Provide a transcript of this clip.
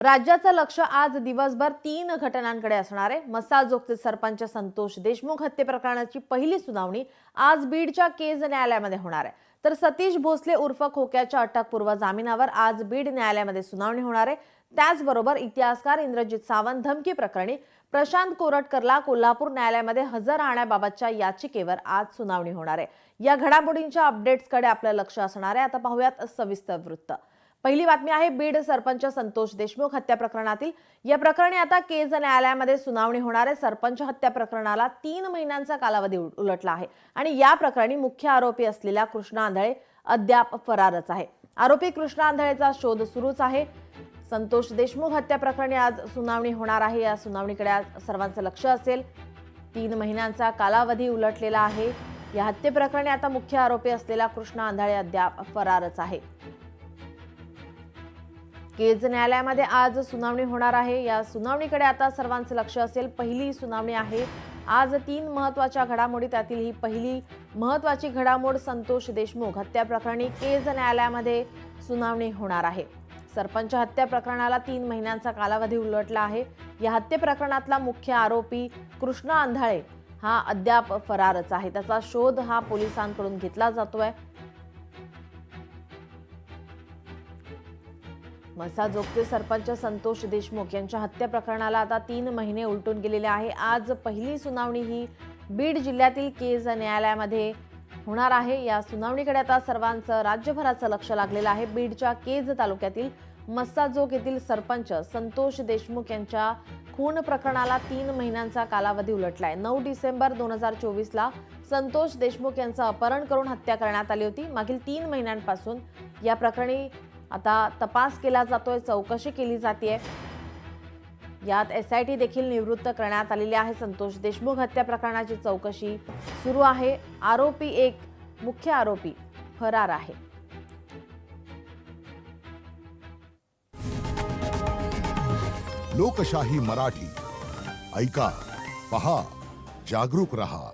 राज्याचं लक्ष आज दिवसभर 3 घटनांकडे असणार आहे। मसाजोगचे सरपंच संतोष देशमुख हत्ये प्रकरणाची पहिली सुनावणी आज बीडच्या केज न्यायालयामध्ये होणार आहे। तर सतीश भोसले उर्फ खोक्याच्या अटकपूर्व जामिनावर आज बीड न्यायालयामध्ये सुनावणी होणार आहे। त्याचबरोबर इतिहासकार इंद्रजित सावंत धमकी प्रकरणी प्रशांत कोरटकरला कोल्हापूर न्यायालयामध्ये हजर राहण्याबाबतच्या याचिकेवर आज सुनावणी होणार आहे। या घडामोडींच्या अपडेट्सकडे आपलं लक्ष असणार आहे। आता पाहूयात सविस्तर वृत्त। पहिली बातमी आहे बीड सरपंच संतोष देशमुख हत्या प्रकरणातील। या प्रकरणी आता केज न्यायालयामध्ये सुनावणी होणार आहे। सरपंच हत्या प्रकरणाला 3 महिन्यांचा कालावधी उलटला आहे आणि या प्रकरणी मुख्य आरोपी असलेला कृष्णा आंधळे अद्याप फरारच आहे। आरोपी कृष्णा आंधळेचा शोध सुरूच आहे। संतोष देशमुख हत्या प्रकरणी आज सुनावणी होणार आहे। या सुनावणीकडे आज सर्वांचं लक्ष असेल। 3 महिन्यांचा कालावधी उलटलेला आहे। या हत्ये प्रकरणी आता मुख्य आरोपी असलेला कृष्णा आंधळे अद्याप फरारच आहे। केज न्यायालयामध्ये आज सुनावणी होणार आहे। या सुनावणीकडे आता सर्वांचं लक्ष असेल। पहिली सुनावणी आहे आज 3 महत्त्वाच्या घडामोडी, त्यातील ही पहिली महत्त्वाची घडामोड संतोष देशमुख हत्या प्रकरणी केज न्यायालयामध्ये सुनावणी होणार आहे। सरपंच हत्या प्रकरणाला 3 महिन्यांचा कालावधी उलटला आहे। या हत्ये प्रकरणातला मुख्य आरोपी कृष्णा आंधळे हा अद्याप फरारच आहे। त्याचा शोध हा पोलिसांकडून घेतला जातोय। मसाजोगचे सरपंच संतोष देशमुख यांच्या हत्या प्रकरणाला आता 3 महिने उलटून गेलेले आहे। आज पहिली सुनावणी ही बीड जिल्ह्यातील केज न्यायालयामध्ये होणार आहे। या सुनावणीकडे आता सर्वांचं राज्यभराचं लक्ष लागलेलं आहे। बीडच्या केज तालुक्यातील मसाजोग येथील सरपंच संतोष देशमुख यांच्या खून प्रकरणाला 3 महिन्यांचा कालावधी उलटलाय। 9 डिसेंबर 2024 ला संतोष देशमुख यांचं अपहरण करून हत्या करण्यात आली होती। मागील 3 महिन्यांपासून या प्रकरणी आता तपास केला जातोय, चौकशी केली जाते। यात SIT देखील निवृत्त करण्यात आलेली आहे। संतोष देशमुख हत्या प्रकरणाची चौकशी सुरू आहे। आरोपी एक मुख्य आरोपी फरार आहे। लोकशाही मराठी ऐका, पहा, जागरूक रहा।